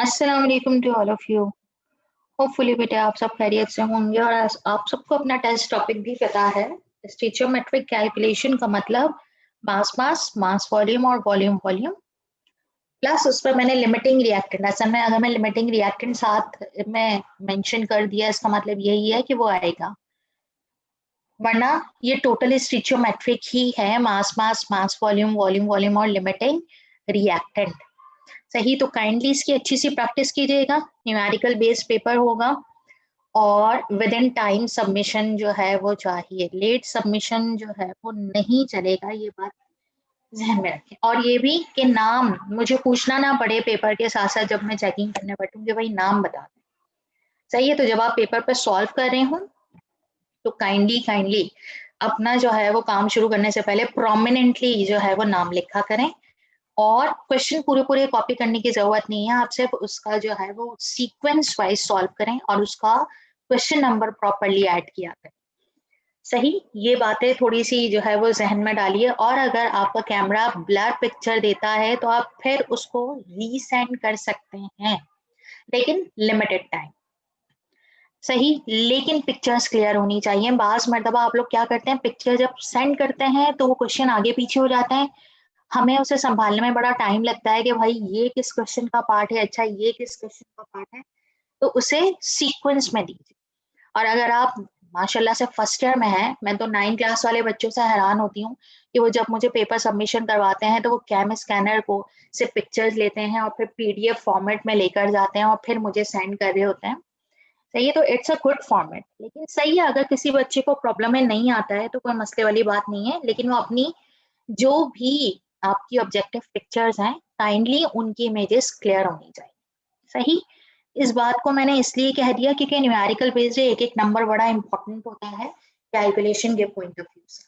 अस्सलाम वालेकुम to all of you. Hopefully बेटे आप सब खैरियत से होंगे और आप सबको अपना टेस्ट टॉपिक भी पता है। स्टीचियोमेट्रिक कैलकुलेशन का मतलब मास वॉल्यूम और वॉल्यूम वॉल्यूम प्लस उस पर मैंने लिमिटिंग रिएक्टेंट, असल में अगर मैं लिमिटिंग रिएक्टेंट साथ में मेंशन कर दिया इसका मतलब यही है कि वो आएगा, वरना ये टोटली स्टीचियोमेट्रिक ही है। मास वॉल्यूम वॉल्यूम वॉल्यूम और लिमिटिंग रिएक्टेंट। सही, तो काइंडली इसकी अच्छी सी प्रैक्टिस कीजिएगा। न्यूमेरिकल बेस्ड पेपर होगा और विद इन टाइम सबमिशन जो है वो चाहिए। लेट सबमिशन जो है वो नहीं चलेगा, ये बात ध्यान में रखें। और ये भी कि नाम मुझे पूछना ना पड़े पेपर के साथ साथ, जब मैं चेकिंग करने बैठूंगी वही नाम बता दें। सही है, तो जब आप पेपर पर सॉल्व कर रहे हो तो काइंडली अपना जो है वो काम शुरू करने से पहले प्रोमिनेंटली जो है वो नाम लिखा करें। और क्वेश्चन पूरे पूरे कॉपी करने की जरूरत नहीं है, आप सिर्फ उसका जो है वो सीक्वेंस वाइज सॉल्व करें और उसका क्वेश्चन नंबर प्रॉपरली ऐड किया करें। सही, ये बातें थोड़ी सी जो है वो जहन में डालिए। और अगर आपका कैमरा ब्लर पिक्चर देता है तो आप फिर उसको रीसेंड कर सकते हैं, लेकिन लिमिटेड टाइम। सही, लेकिन पिक्चर्स क्लियर होनी चाहिए। बाज मर्तबा आप लोग क्या करते हैं, पिक्चर जब सेंड करते हैं तो वो क्वेश्चन आगे पीछे हो जाते हैं, हमें उसे संभालने में बड़ा टाइम लगता है कि भाई ये किस क्वेश्चन का पार्ट है, अच्छा ये किस क्वेश्चन का पार्ट है। तो उसे सीक्वेंस में दीजिए। और अगर आप माशाल्लाह से फर्स्ट ईयर में हैं, मैं तो 9 क्लास वाले बच्चों से हैरान होती हूँ कि वो जब मुझे पेपर सबमिशन करवाते हैं तो वो कैम स्कैनर को से पिक्चर्स लेते हैं और फिर पीडीएफ फॉर्मेट में लेकर जाते हैं और फिर मुझे सेंड कर रहे होते हैं। सही है, तो इट्स अ गुड फॉर्मेट। लेकिन सही है, अगर किसी बच्चे को प्रॉब्लम में नहीं आता है तो कोई मसले वाली बात नहीं है, लेकिन वो अपनी जो भी आपकी ऑब्जेक्टिव पिक्चर्स हैं काइंडली उनकी इमेजेस क्लियर होनी चाहिए। सही, इस बात को मैंने इसलिए कह दिया क्योंकि न्यूमेरिकल बेस्ड एक एक नंबर बड़ा इंपॉर्टेंट होता है कैलकुलेशन के पॉइंट ऑफ व्यू से।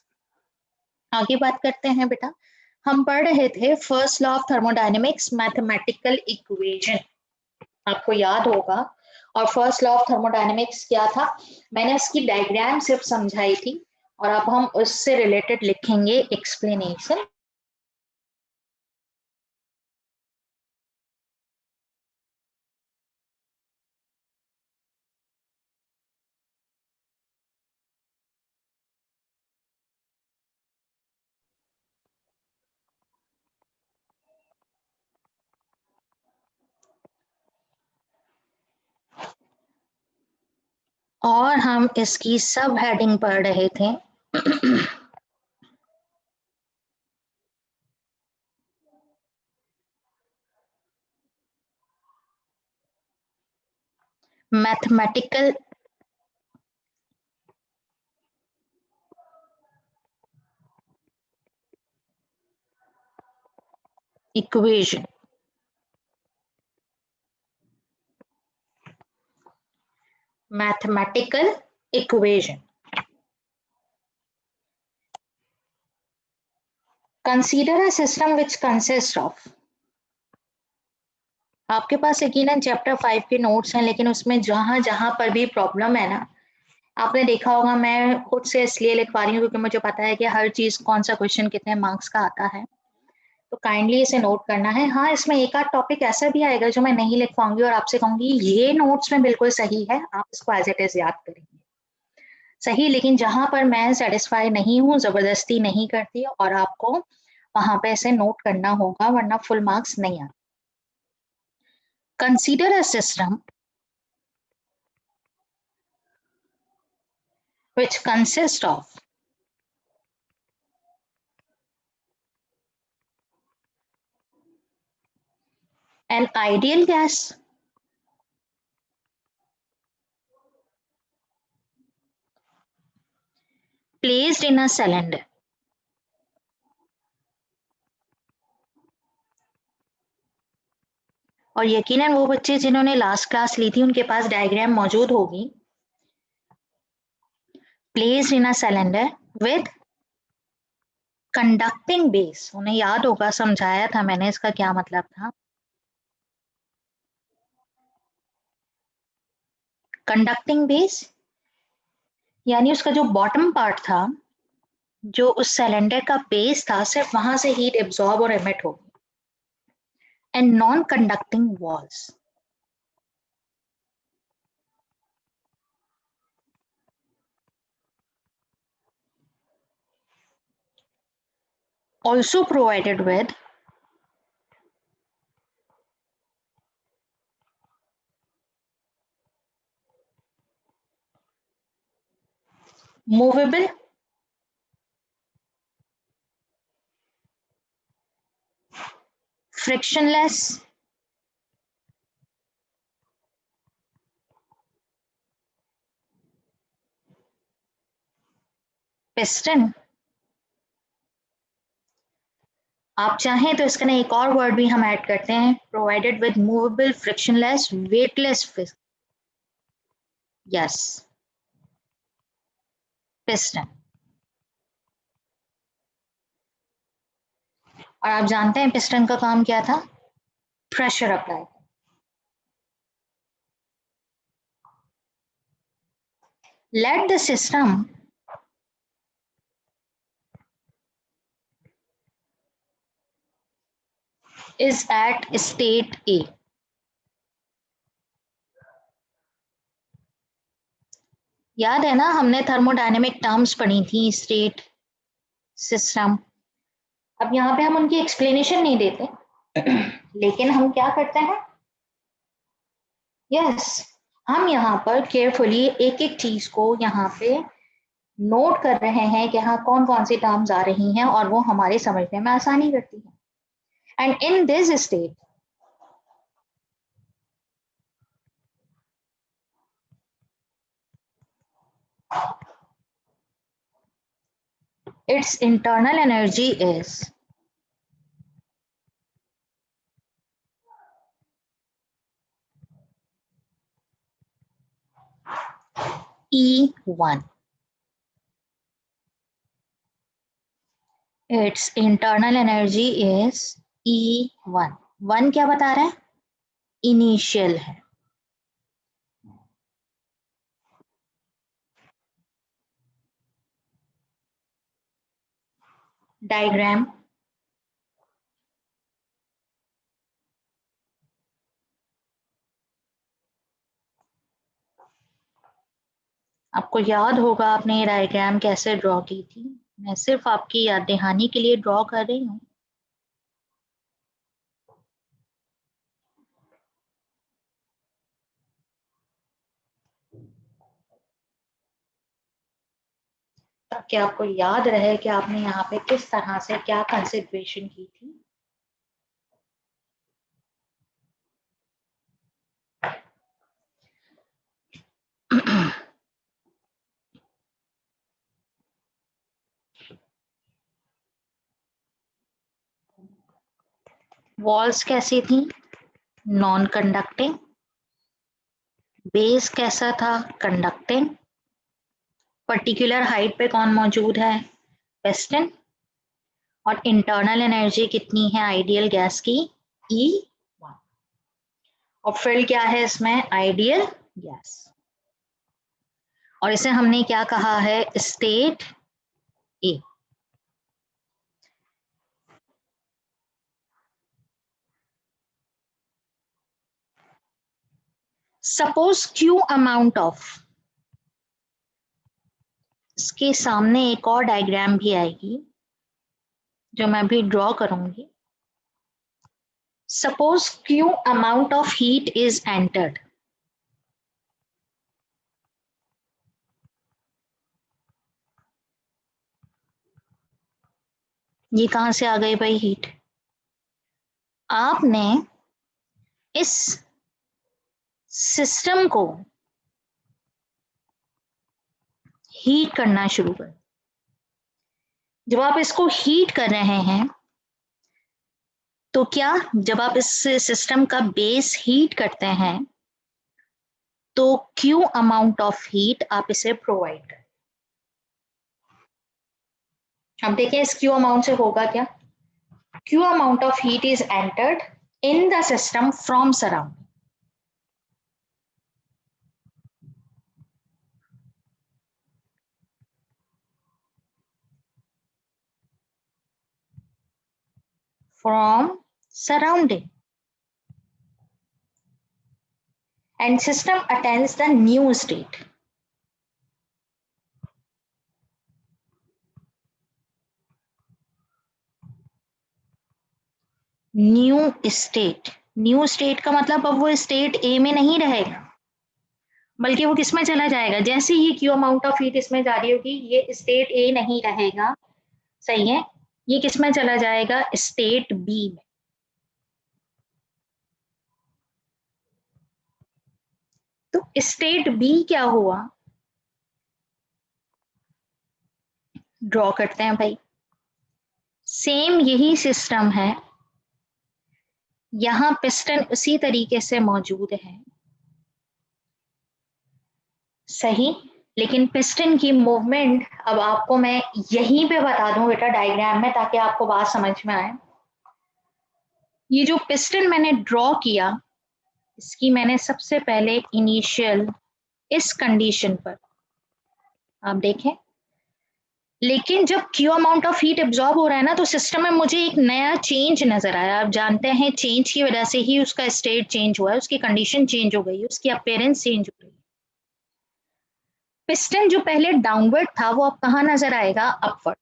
आगे बात करते हैं बेटा। हम पढ़ रहे थे first law of thermodynamics mathematical equation, आपको याद होगा। और फर्स्ट लॉ ऑफ थर्मोडायनेमिक्स क्या था, मैंने इसकी डायग्राम सिर्फ समझाई थी और अब हम उससे रिलेटेड लिखेंगे एक्सप्लेनेशन। और हम इसकी सब हेडिंग पढ़ रहे थे mathematical equation. Mathematical equation. Consider a system which consist of, आपके पास यकीनन चैप्टर 5 के नोट्स हैं, लेकिन उसमें जहां जहां पर भी प्रॉब्लम है ना, आपने देखा होगा, मैं खुद से इसलिए लिखवा रही हूँ क्योंकि मुझे पता है कि हर चीज कौन सा क्वेश्चन कितने मार्क्स का आता है, तो काइंडली इसे नोट करना है। हाँ, इसमें एक आध टॉपिक ऐसा भी आएगा जो मैं नहीं लिखवाऊंगी और आपसे कहूंगी ये नोट्स में बिल्कुल सही है, आप इसको एज इट इज याद करेंगे। सही, लेकिन जहां पर मैं सेटिस्फाई नहीं हूँ, जबरदस्ती नहीं करती और आपको वहां पे ऐसे नोट करना होगा, वरना फुल मार्क्स नहीं आते। Consider a system which consists of an ideal gas, placed in a cylinder. और यकीनन वो बच्चे जिन्होंने लास्ट क्लास ली थी उनके पास डायग्राम मौजूद होगी। Placed in a cylinder with conducting base, उन्हें याद होगा, समझाया था मैंने इसका क्या मतलब था। कंडक्टिंग बेस यानी उसका जो बॉटम पार्ट था, जो उस सिलेंडर का बेस था, सिर्फ वहां से हीट एब्जॉर्ब और एमिट होगी। And non conducting walls, also provided with movable frictionless piston। आप चाहें तो इसका ना एक और वर्ड भी हम ऐड करते हैं, provided with movable frictionless weightless yes piston. और आप जानते हैं पिस्टन का काम क्या था? Pressure apply. Let the system is at state A। याद है ना, हमने थर्मोडायनेमिक टर्म्स पढ़ी थी, स्टेट, सिस्टम। अब यहाँ पे हम उनकी एक्सप्लेनेशन नहीं देते, लेकिन हम क्या करते हैं, यस हम यहाँ पर केयरफुली एक एक चीज को यहाँ पे नोट कर रहे हैं कि हाँ कौन कौन सी टर्म्स आ रही हैं और वो हमारे समझने में आसानी करती है। And in this state its internal energy is E1। its internal energy is E1। One क्या बता रहा है? इनिशियल है। डायग्राम आपको याद होगा, आपने ये डायग्राम कैसे ड्रॉ की थी, मैं सिर्फ आपकी याद दहानी के लिए ड्रॉ कर रही हूँ। ताकि आपको याद रहे कि आपने यहाँ पे किस तरह से क्या कंसिडरेशन की थी। वॉल्स कैसी थी? Non conducting. बेस कैसा था? कंडक्टिंग। पर्टिकुलर हाइट पे कौन मौजूद है? पिस्टन। और इंटरनल एनर्जी कितनी है आइडियल गैस की? E1। और फिल क्या है इसमें? Ideal gas. और इसे हमने क्या कहा है? State A. Suppose Q amount of, इसके सामने एक और डायग्राम भी आएगी जो मैं भी ड्रॉ करूंगी। Suppose Q amount of heat is entered. ये कहां से आ गई भाई हीट? आपने इस सिस्टम को हीट करना शुरू कर। जब आप इसको हीट कर रहे हैं तो क्या, जब आप इस सिस्टम का बेस हीट करते हैं तो क्यू अमाउंट ऑफ हीट आप इसे प्रोवाइड करें। अब देखिए इस क्यू अमाउंट से होगा क्या? Q amount of heat is entered in the system from surrounding. From surrounding, and system attains the new state। New state, new state का मतलब अब वो स्टेट ए में नहीं रहेगा, बल्कि वो किसमें चला जाएगा, जैसे ही क्यू अमाउंट ऑफ हीट इसमें जा रही होगी ये स्टेट ए नहीं रहेगा, सही है, ये किसमें चला जाएगा, स्टेट बी में। तो स्टेट बी क्या हुआ, ड्रॉ करते हैं भाई। सेम यही सिस्टम है, यहां पिस्टन उसी तरीके से मौजूद है, सही, लेकिन पिस्टन की मूवमेंट अब आपको मैं यहीं पे बता दूं बेटा डायग्राम में, ताकि आपको बात समझ में आए। ये जो पिस्टन मैंने ड्रॉ किया, इसकी मैंने सबसे पहले इनिशियल इस कंडीशन पर आप देखें, लेकिन जब Q amount of heat absorb हो रहा है ना, तो सिस्टम में मुझे एक नया चेंज नजर आया। आप जानते हैं चेंज की वजह से ही उसका स्टेट चेंज हुआ है, उसकी कंडीशन चेंज हो गई, उसकी अपीयरेंस चेंज हो गई। पिस्टन जो पहले डाउनवर्ड था वो अब कहाँ नजर आएगा, अपवर्ड।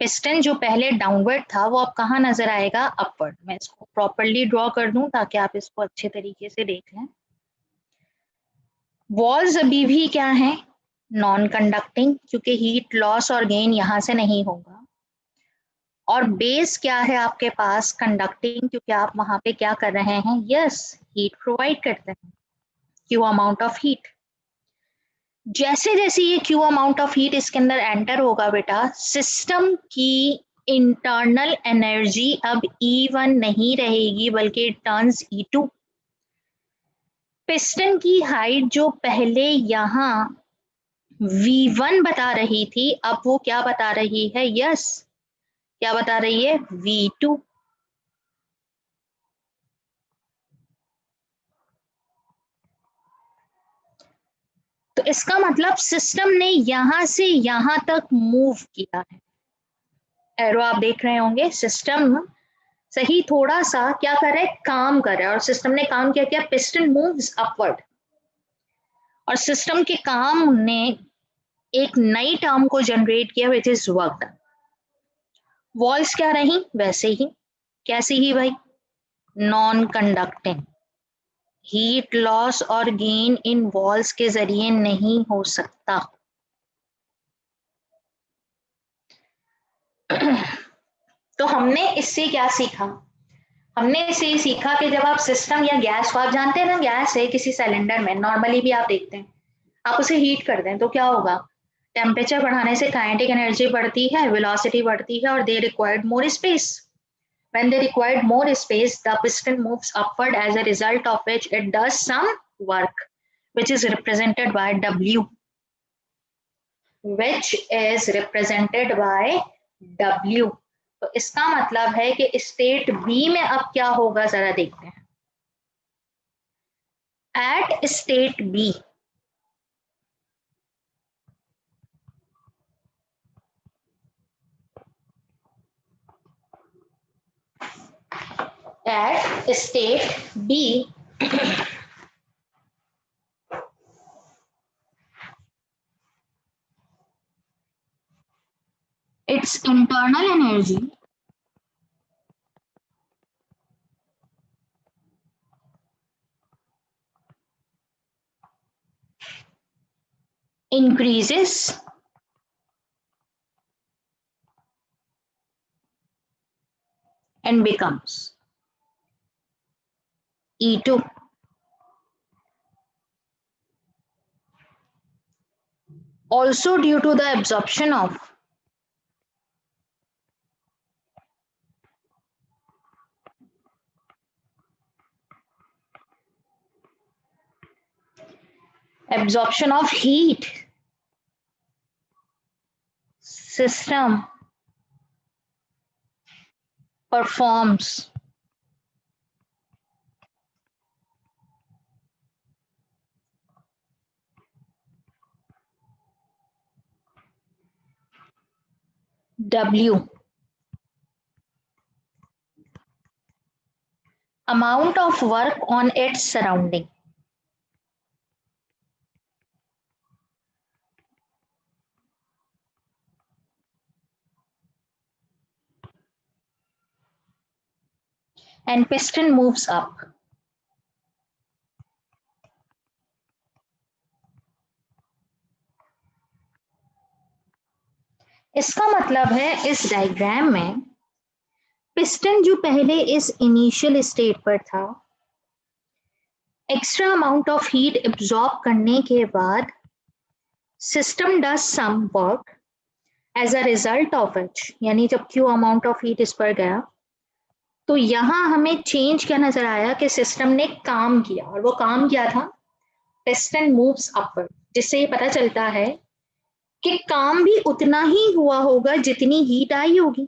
पिस्टन जो पहले डाउनवर्ड था वो अब कहाँ नजर आएगा, अपवर्ड। मैं इसको प्रॉपरली ड्रॉ कर दूं ताकि आप इसको अच्छे तरीके से देख लें। वॉल्स अभी भी क्या है, नॉन कंडक्टिंग, क्योंकि हीट लॉस और गेन यहां से नहीं होगा। और बेस क्या है आपके पास, कंडक्टिंग, क्योंकि आप वहां पे क्या कर रहे हैं, यस, हीट प्रोवाइड करते हैं, क्यू अमाउंट ऑफ हीट। जैसे जैसे ये क्यू अमाउंट ऑफ हीट इसके अंदर एंटर होगा बेटा, सिस्टम की इंटरनल एनर्जी अब E1 नहीं रहेगी, बल्कि टर्न्स E2। पिस्टन की हाइट जो पहले यहाँ V1 बता रही थी, अब वो क्या बता रही है, यस, क्या बता रही है, V2। तो इसका मतलब सिस्टम ने यहां से यहां तक मूव किया है। एरो आप देख रहे होंगे, सिस्टम सही थोड़ा सा क्या कर रहा है, काम कर रहा है, और सिस्टम ने काम किया, क्या, पिस्टन मूव्स अपवर्ड। और सिस्टम के काम ने एक नई टर्म को जनरेट किया, which is work done. Walls क्या रही, वैसे ही, कैसी ही भाई, नॉन कंडक्टिंग। हीट लॉस और गेन इन वॉल्स के जरिए नहीं हो सकता। तो हमने इससे क्या सीखा, हमने इसे सीखा कि जब आप सिस्टम या गैस को, आप जानते हैं ना, गैस है किसी सिलेंडर में, नॉर्मली भी आप देखते हैं, आप उसे हीट कर दें तो क्या होगा, टेम्परेचर बढ़ाने से काइनेटिक एनर्जी बढ़ती है, वेलोसिटी बढ़ती है, और they required more space. When they required more space, the piston moves upward, as a result of which it does some work, which is represented by W, which is represented by W। तो इसका मतलब है कि state B में अब क्या होगा, जरा देखते हैं। At state B, at state B, its internal energy increases and becomes E2, also due to the absorption of heat, system performs W, amount of work on its surrounding। and piston moves up. इसका मतलब है इस diagram में piston जो पहले इस initial state पर था, extra amount of heat absorb करने के बाद system does some work as a result of it, यानी जब क्यू अमाउंट ऑफ हीट इस पर गया तो यहां हमें चेंज क्या नजर आया कि सिस्टम ने काम किया, और वो काम क्या था, पिस्टन मूव्स अपवर्ड, जिससे ये पता चलता है कि काम भी उतना ही हुआ होगा जितनी हीट आई होगी।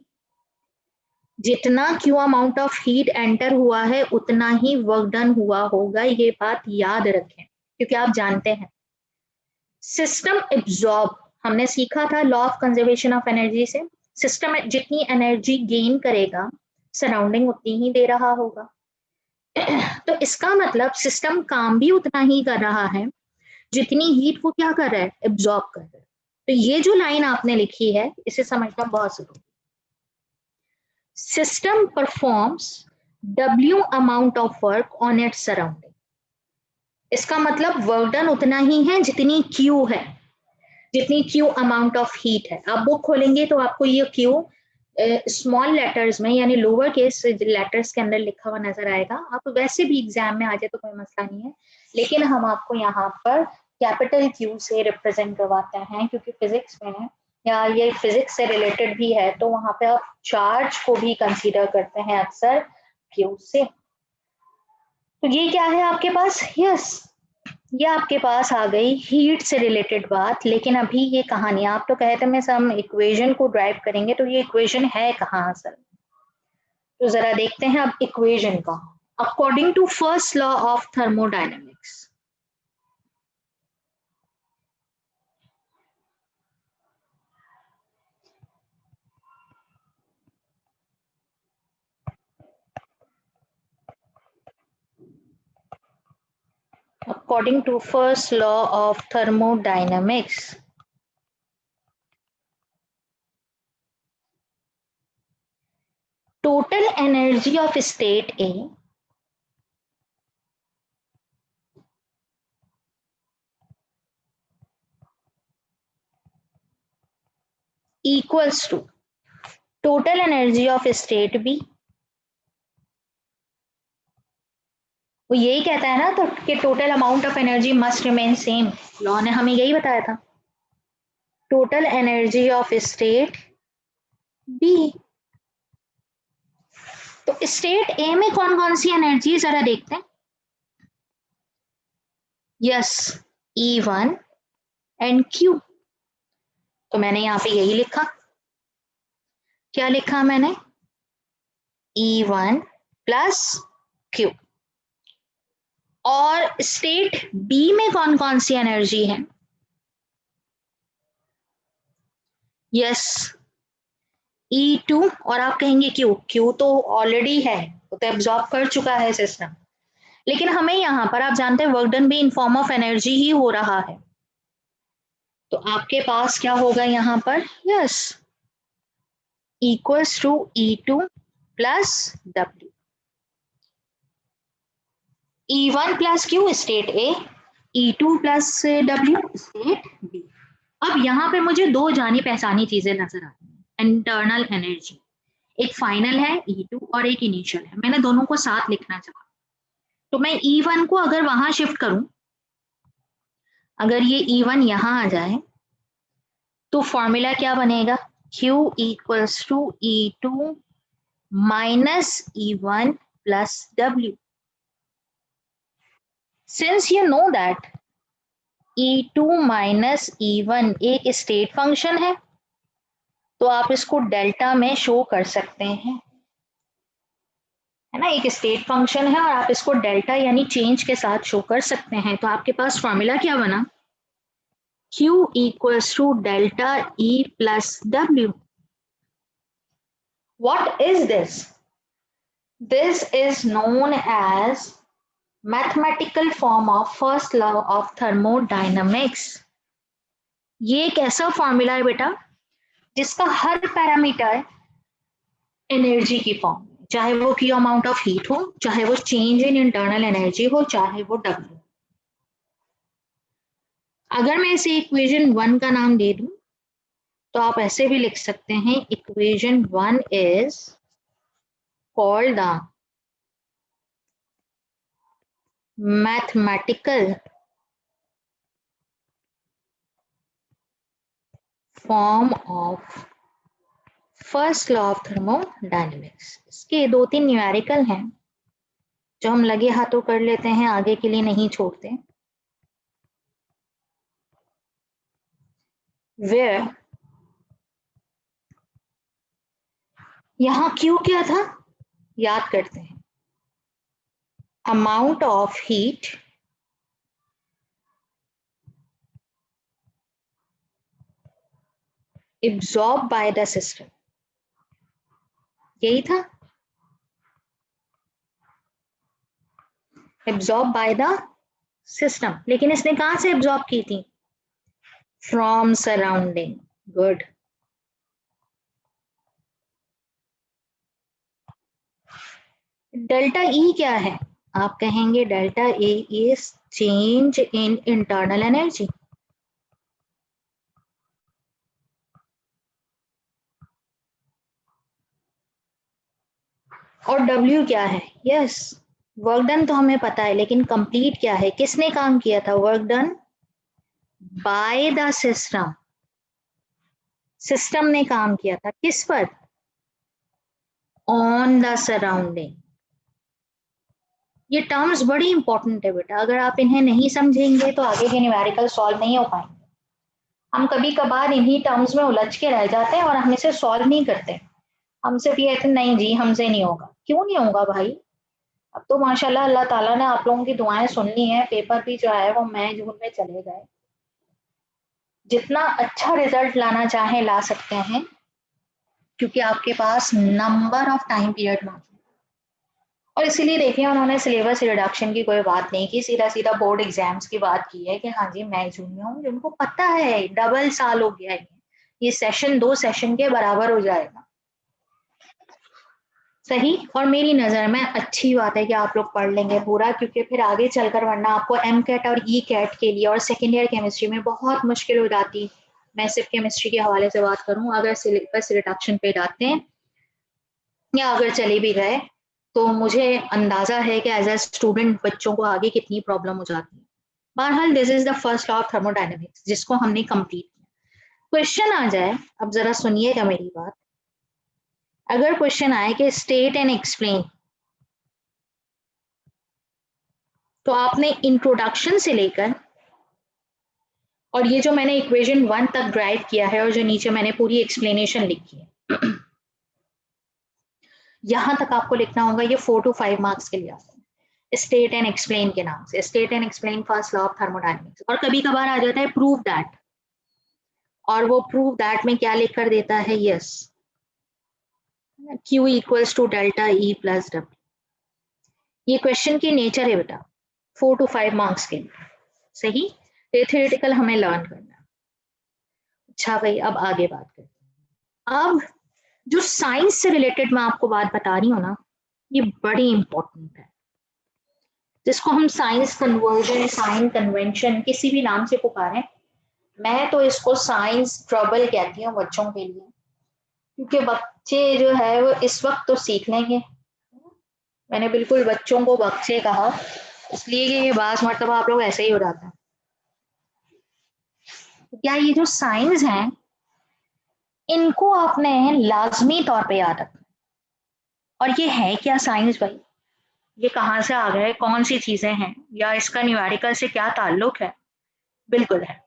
जितना Q amount of heat enter हुआ है उतना ही वर्क डन हुआ होगा, ये बात याद रखें, क्योंकि आप जानते हैं सिस्टम एब्जॉर्ब, हमने सीखा था law of conservation of energy से, सिस्टम जितनी एनर्जी गेन करेगा सराउंडिंग उतनी ही दे रहा होगा। तो इसका मतलब सिस्टम काम भी उतना ही कर रहा है जितनी हीट वो क्या कर रहा है, एब्जॉर्ब कर रहा है। तो ये जो लाइन आपने लिखी है इसे समझना बहुत जरूरी। System performs W amount of work on its surrounding. इसका मतलब वर्क डन उतना ही है जितनी Q है, जितनी Q अमाउंट ऑफ हीट है। आप बुक खोलेंगे तो आपको ये Q स्मॉल लेटर्स में यानी लोअर केस लेटर्स के अंदर लिखा हुआ नजर आएगा। आप वैसे भी एग्जाम में आ जाए तो कोई मसला नहीं है, लेकिन हम आपको यहाँ पर कैपिटल Q से रिप्रेजेंट करवाते हैं, क्योंकि फिजिक्स में या ये फिजिक्स से रिलेटेड भी है, तो वहां पे आप चार्ज को भी कंसीडर करते हैं अक्सर Q से। तो ये क्या है आपके पास, यस ये आपके पास आ गई हीट से रिलेटेड बात। लेकिन अभी ये कहानी, आप तो कहते हैं हम इक्वेशन को ड्राइव करेंगे, तो ये इक्वेशन है कहाँ असल, तो जरा देखते हैं अब इक्वेशन का। According to first law of thermodynamics, according to first law of thermodynamics, total energy of state A equals to total energy of state B। वो यही कहता है ना तो कि total amount of energy must remain same, law ने हमें यही बताया था, total energy of state B. तो स्टेट ए में कौन कौन सी एनर्जी जरा देखते हैं। Yes, E1 and Q। तो मैंने यहां पे यही लिखा, क्या लिखा मैंने, E1 प्लस Q। और स्टेट बी में कौन कौन सी एनर्जी है, यस E2, और आप कहेंगे Q तो ऑलरेडी है, वो तो एब्जॉर्ब कर चुका है सिस्टम, लेकिन हमें यहाँ पर आप जानते हैं वर्क डन भी इन फॉर्म ऑफ एनर्जी ही हो रहा है। तो आपके पास क्या होगा यहाँ पर, yes equals to E2 plus W। E1 plus Q state A, E2 plus W state B. अब यहाँ पे मुझे दो जानी पहचानी चीजें नजर आ रही हैं, इंटरनल एनर्जी, एक फाइनल है E2 और एक इनिशियल है, मैंने दोनों को साथ लिखना चाहा। तो मैं E1 को अगर वहां शिफ्ट करूं, अगर ये E1 यहां आ जाए तो फॉर्मूला क्या बनेगा, Q equals to E2 minus E1 plus W। Since you know that E2 minus E1 एक स्टेट फंक्शन है, तो आप इसको डेल्टा में शो कर सकते हैं, है ना, एक स्टेट फंक्शन है और आप इसको डेल्टा यानी चेंज के साथ शो कर सकते हैं। तो आपके पास फॉर्मूला क्या बना, Q equals to delta E plus W. What is this? This is known as mathematical form of first law of thermodynamics. ये एक ऐसा फॉर्मूला है बेटा जिसका हर पैरामीटर एनर्जी की फॉर्म, चाहे वो क्यू अमाउंट ऑफ हीट हो, चाहे वो चेंज इन इंटरनल एनर्जी हो, चाहे वो डब्ल्यू। अगर मैं इसे इक्वेशन 1 का नाम दे दूं तो आप ऐसे भी लिख सकते हैं, equation 1 is called the mathematical form of first law of thermodynamics. इसके 2-3 न्यूमेरिकल हैं जो हम लगे हाथों कर लेते हैं, आगे के लिए नहीं छोड़ते। Where यहां क्यू क्या था याद करते हैं, amount of heat absorb by the system, यही था, एब्जॉर्ब बाय द सिस्टम। लेकिन इसने कहां से एब्जॉर्ब की थी? From surrounding. Good. Delta E क्या है? आप कहेंगे delta A is change in internal energy. और डब्ल्यू क्या है? यस, वर्क डन तो हमें पता है, लेकिन कंप्लीट क्या है? किसने काम किया था? Work done by the system. System ने काम किया था किस पर? On the surrounding. ये टर्म्स बड़ी इंपॉर्टेंट है बेटा, अगर आप इन्हें नहीं समझेंगे तो आगे के न्यूमेरिकल सॉल्व नहीं हो पाएंगे। हम कभी कभार इन्हीं टर्म्स में उलझ के रह जाते हैं और हम इसे सॉल्व नहीं करते। हम सिर्फ ये कहते हैं नहीं जी हमसे नहीं होगा। क्यों नहीं होगा भाई? अब तो माशाल्लाह अल्लाह ताला ने आप लोगों की दुआएं सुन ली हैं, पेपर भी जो है वो मई जून में चले गए। जितना अच्छा रिजल्ट लाना चाहें ला सकते हैं, क्योंकि आपके पास नंबर ऑफ टाइम पीरियड मौजूद। और इसीलिए देखिए उन्होंने सिलेबस रिडक्शन की कोई बात नहीं की, सीधा सीधा बोर्ड एग्जाम्स की बात की है कि हाँ जी मई जून में हूँ। जिनको पता है डबल साल हो गया है, ये सेशन 2 सेशन के बराबर हो जाएगा। सही। और मेरी नजर में अच्छी बात है कि आप लोग पढ़ लेंगे पूरा, क्योंकि फिर आगे चलकर वरना आपको एम कैट और ई कैट के लिए और सेकेंड ईयर केमिस्ट्री में बहुत मुश्किल हो जाती। मैं सिर्फ केमिस्ट्री के हवाले से बात करूं, अगर सिलेबस रिडक्शन पे जाते हैं या अगर चले भी गए तो मुझे अंदाजा है कि एज ए स्टूडेंट बच्चों को आगे कितनी प्रॉब्लम हो जाती है। बहरहाल this is the first law of thermodynamics जिसको हमने कंप्लीट किया। क्वेश्चन आ जाए, अब जरा सुनिएगा मेरी बात। अगर क्वेश्चन आए कि स्टेट एंड एक्सप्लेन, तो आपने इंट्रोडक्शन से लेकर और ये जो मैंने इक्वेशन 1 तक ड्राइव किया है और जो नीचे मैंने पूरी एक्सप्लेनेशन लिखी है यहां तक आपको लिखना होगा। ये 4 to 5 मार्क्स के लिए आता है स्टेट एंड एक्सप्लेन के नाम से। State and explain first law of thermodynamics. और कभी कभार आ जाता है प्रूव दैट, और वो प्रूव दैट में क्या लिख कर देता है? Yes, Q equals to delta E plus W. ये क्वेश्चन की नेचर है बेटा, 4 to 5 मार्क्स के लिए। सही। ये थ्योरेटिकल हमें लर्न करना। अच्छा भाई, अब आगे बात करते हैं। अब जो साइंस से रिलेटेड मैं आपको बात बता रही हूँ ना, ये बड़ी इंपॉर्टेंट है, जिसको हम साइंस कन्वर्जन, साइंस कन्वेंशन किसी भी नाम से पुकारें। मैं तो इसको साइंस ट्रबल कहती हूँ बच्चों के लिए, क्योंकि बच्चे जो है वो इस वक्त तो सीख लेंगे। मैंने बिल्कुल बच्चों को बच्चे कहा इसलिए कि ये बात मरतबा आप लोग ऐसे ही हो जाता है। क्या ये जो साइंस हैं इनको आपने लाजमी तौर पे याद रखना। और ये है क्या साइंस भाई? ये कहाँ से आ गए, कौन सी चीजें हैं, या इसका न्यूमेरिकल से क्या ताल्लुक है? बिल्कुल है।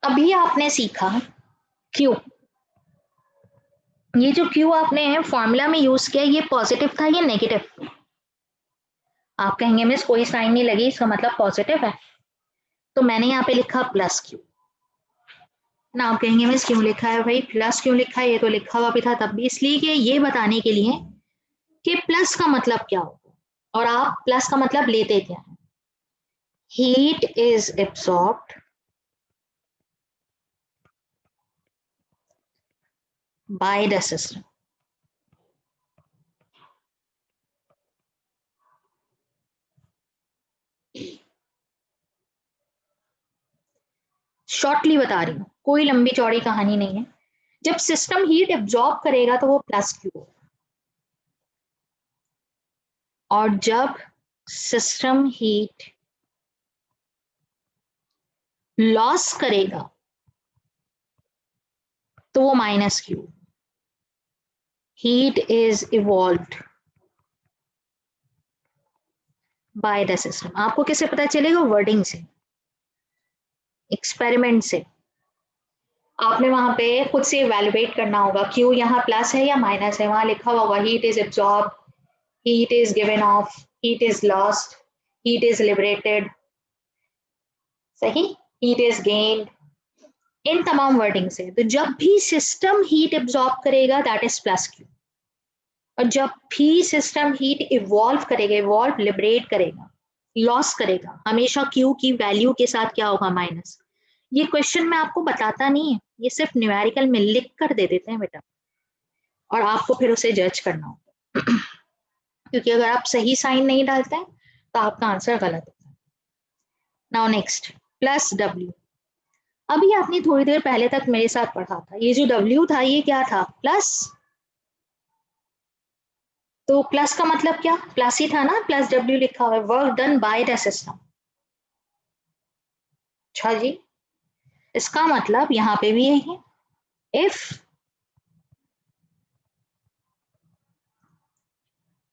अभी आपने सीखा क्यू। ये जो क्यू आपने फॉर्मूला में यूज किया, ये पॉजिटिव था या नेगेटिव? आप कहेंगे मिस कोई साइन नहीं लगी, इसका मतलब पॉजिटिव है। तो मैंने यहाँ पे लिखा प्लस क्यू ना। आप कहेंगे मिस क्यों लिखा है भाई, प्लस क्यों लिखा है? ये तो लिखा हुआ भी था तब भी। इसलिए कि ये बताने के लिए कि प्लस का मतलब क्या होगा, और आप प्लस का मतलब लेते क्या है। Heat is absorbed by the system. Shortly बता रही हूँ, कोई लंबी चौड़ी कहानी नहीं है। जब सिस्टम हीट एब्जॉर्ब करेगा तो वो प्लस क्यू, और जब सिस्टम हीट लॉस करेगा तो वो minus Q. Heat is evolved by the system. आपको कैसे पता चलेगा? वर्डिंग से, एक्सपेरिमेंट से। आपने वहां पे खुद से इवेलुएट करना होगा, क्यू यहाँ प्लस है या माइनस है। वहां लिखा होगा heat is absorb, heat is given of, heat is lost, heat is liberated, सही, हीट इज गेन्ड, इन तमाम वर्डिंग से। तो जब भी सिस्टम हीट एब्जॉर्ब करेगा दैट इज प्लस क्यू, और जब भी सिस्टम हीट इवॉल्व करेगा, इवॉल्व लिबरेट करेगा, लॉस करेगा, हमेशा क्यू की वैल्यू के साथ क्या होगा? माइनस। ये क्वेश्चन में आपको बताता नहीं है, ये सिर्फ न्यूमेरिकल में लिख कर दे देते हैं बेटा, और आपको फिर उसे जज करना होगा। क्योंकि अगर आप सही साइन नहीं डालते हैं तो आपका आंसर गलत होता है। Now next, plus W. अभी आपने थोड़ी देर पहले तक मेरे साथ पढ़ा था, ये जो डब्ल्यू था ये क्या था? प्लस। तो प्लस का मतलब क्या? प्लस ही था ना, प्लस डब्ल्यू लिखा हुआ है, work done by the system. अच्छा जी, इसका मतलब यहाँ पे भी यही है, if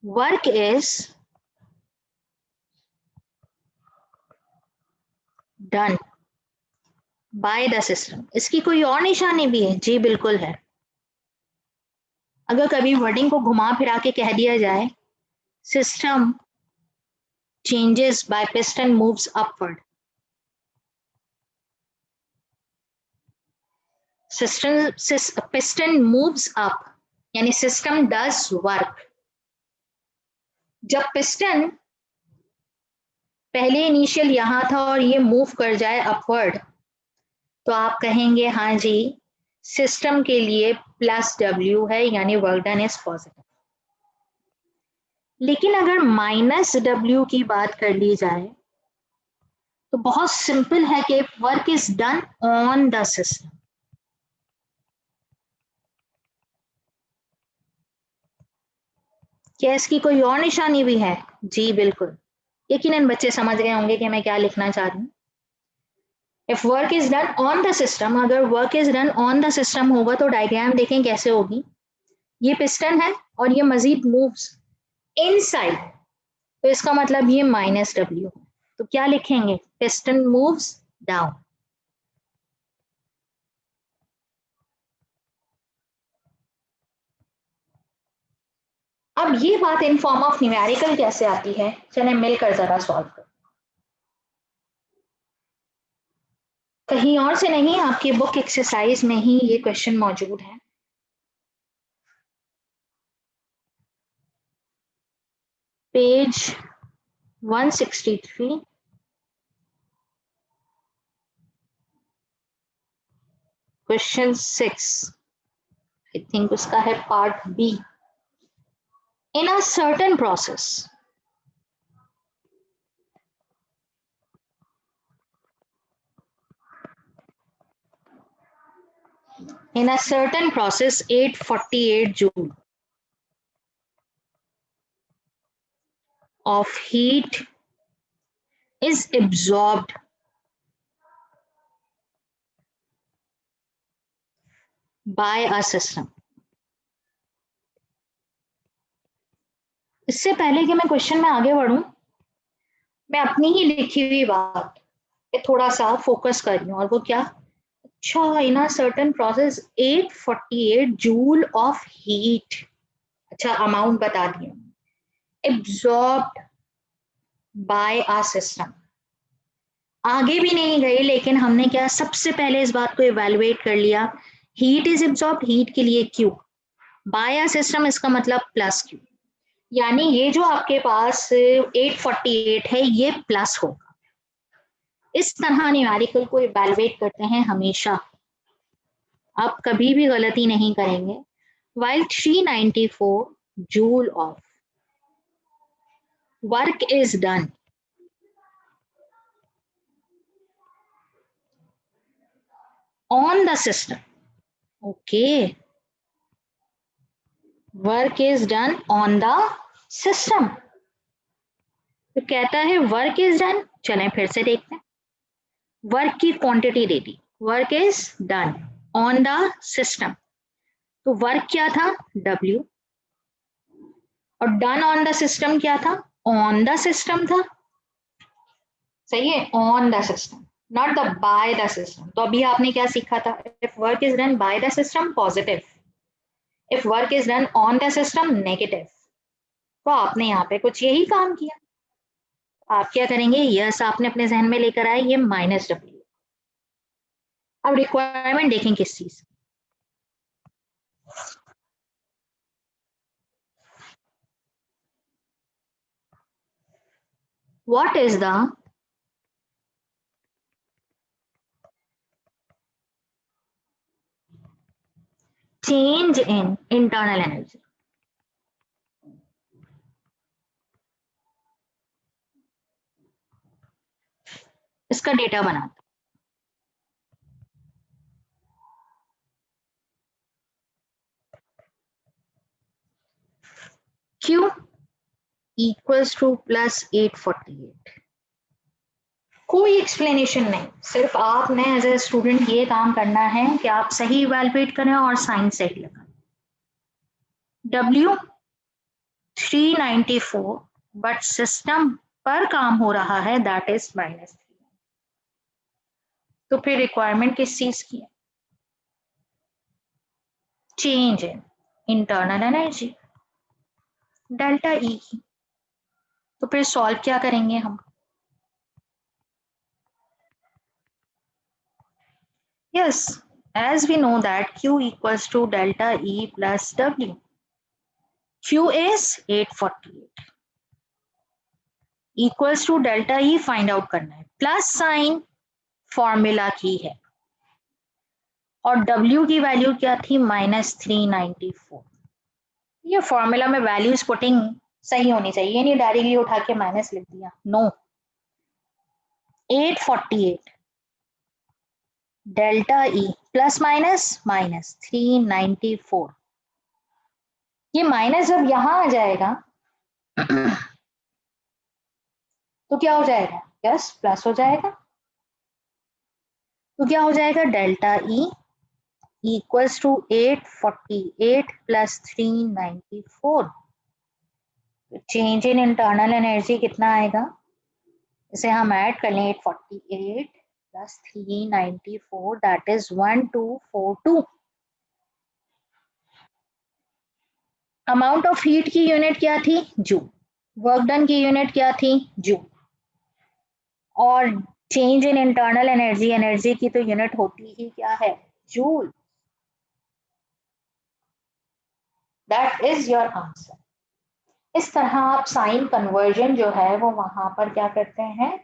work is done by the system. इसकी कोई और निशानी भी है? जी बिल्कुल है। अगर कभी वर्डिंग को घुमा फिरा के कह दिया जाए, system changes by piston moves upward, piston moves up, यानी सिस्टम does work। जब पिस्टन पहले इनिशियल यहां था और ये मूव कर जाए अपवर्ड, तो आप कहेंगे हाँ जी, सिस्टम के लिए प्लस डब्ल्यू है, यानी वर्क डन इज पॉजिटिव। लेकिन अगर माइनस डब्ल्यू की बात कर ली जाए तो बहुत सिंपल है कि work is done on the system. क्या इसकी कोई और निशानी भी है? जी बिल्कुल। यकीनन बच्चे समझ गए होंगे कि मैं क्या लिखना चाह रही हूँ। If work is done on the system, अगर work is done on the system होगा तो डायग्राम देखें कैसे होगी। ये पिस्टन है और ये मजीद मूव्स इनसाइड, तो इसका मतलब ये माइनस डब्ल्यू। तो क्या लिखेंगे? Piston moves down. अब ये बात इन फॉर्म ऑफ न्यूमेरिकल कैसे आती है, चले मिलकर जरा सॉल्व करें। कहीं और से नहीं, आपकी बुक एक्सरसाइज में ही ये क्वेश्चन मौजूद है। पेज 163, क्वेश्चन 6, आई थिंक उसका है part B. In a certain process, in a certain process 848 joule of heat is absorbed by a system। इससे पहले कि मैं क्वेश्चन में आगे बढ़ूं, मैं अपनी ही लिखी हुई बात पे थोड़ा सा फोकस कर रही हूँ, और वो क्या? अच्छा, in a certain process 848 joule of heat, अच्छा अमाउंट बता दिया, एब्जॉर्ब्ड बाय अ सिस्टम। आगे भी नहीं गए, लेकिन हमने क्या सबसे पहले इस बात को इवेलुएट कर लिया, हीट इज एब्जॉर्ब्ड, हीट के लिए क्यू, बाय अ सिस्टम इसका मतलब प्लस क्यू। यानी ये जो आपके पास 848 है ये प्लस होगा। इस तरह न्यूमेरिकल को इवेलुएट करते हैं हमेशा। आप कभी भी गलती नहीं करेंगे. While 394 joule of work is done on the system. Okay. Work is done on the system. तो कहता है वर्क इज डन. चलें फिर से देखते हैं. वर्क की quantity they the. Work is done on the system. तो वर्क क्या था? W. और डन ऑन द सिस्टम क्या था? ऑन द सिस्टम था. सही है. On the system, not the by the system. तो अभी आपने क्या सीखा था? If work is done by the system positive, if work is done on the system negative. तो आपने यहाँ पे कुछ यही काम किया. आप क्या करेंगे? यस आपने अपने जहन में लेकर आए ये -W. अब रिक्वायरमेंट देखें किस चीज. What is the change in internal energy. इसका डेटा बनाते. Q equals to +848. कोई एक्सप्लेनेशन नहीं, सिर्फ आपने एज ए स्टूडेंट ये काम करना है कि आप सही इवैल्यूएट करें और साइन सही लगाएं. W 394 बट सिस्टम पर काम हो रहा है दैट इज -3. तो फिर रिक्वायरमेंट किस चीज की है? Change in internal energy delta E की. तो फिर सॉल्व क्या करेंगे हम? Yes, as we know that Q equals to delta E plus W. Q is 848 equals to delta E find out करना है. प्लस साइन फॉर्मूला की है और W की वैल्यू क्या थी? -394. ये फॉर्मूला में वैल्यूज पुटिंग सही होनी चाहिए, नहीं डायरेक्टली उठा के माइनस लिख दिया. No. 848 delta E plus minus -394. ये माइनस जब यहां आ जाएगा तो क्या हो जाएगा? यस प्लस हो जाएगा. तो क्या हो जाएगा? Delta E equals to 848 plus 394. Change in internal energy कितना आएगा? इसे हम ऐड कर लें. 848 plus 394 that is 1242. Amount of heat की यूनिट क्या थी? जूल. वर्क डन की यूनिट क्या थी? जूल. और change in internal energy, energy की तो यूनिट होती ही क्या है? Joule. That is your answer. इस तरह आप साइन कन्वर्जन जो है वो वहां पर क्या करते हैं?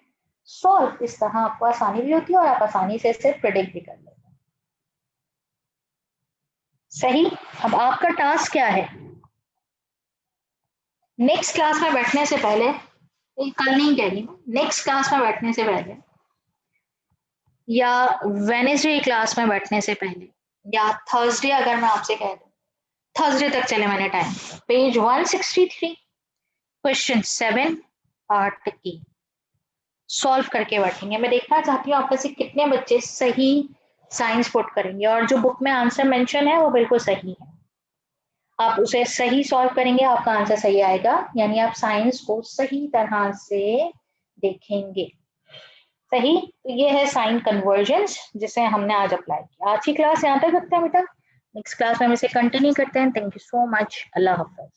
सॉल्व. इस तरह आपको आसानी भी होती है और आप आसानी से इसे प्रेडिक्ट भी कर लेते हैं. सही. अब आपका टास्क क्या है? नेक्स्ट क्लास में बैठने से पहले, कल नहीं कह रही, नेक्स्ट क्लास में बैठने से पहले या वेनेसडे क्लास में बैठने से पहले या थर्सडे, अगर मैं आपसे कह दूं थर्सडे तक चले मैंने time, page 163 question 7 part E solve करके बैठेंगे. मैं देखना चाहती हूँ आप में से कितने बच्चे सही साइंस पुट करेंगे और जो बुक में आंसर मेंशन है वो बिल्कुल सही है. आप उसे सही सॉल्व करेंगे, आपका आंसर सही आएगा, यानी आप साइंस को सही तरह से देखेंगे. सही. तो ये है साइन कन्वर्जेंस जिसे हमने आज अप्लाई किया. आज की क्लास यहाँ तक रखते हैं बेटा. नेक्स्ट क्लास में हम इसे कंटिन्यू करते हैं. Thank you so much. Allah Hafiz.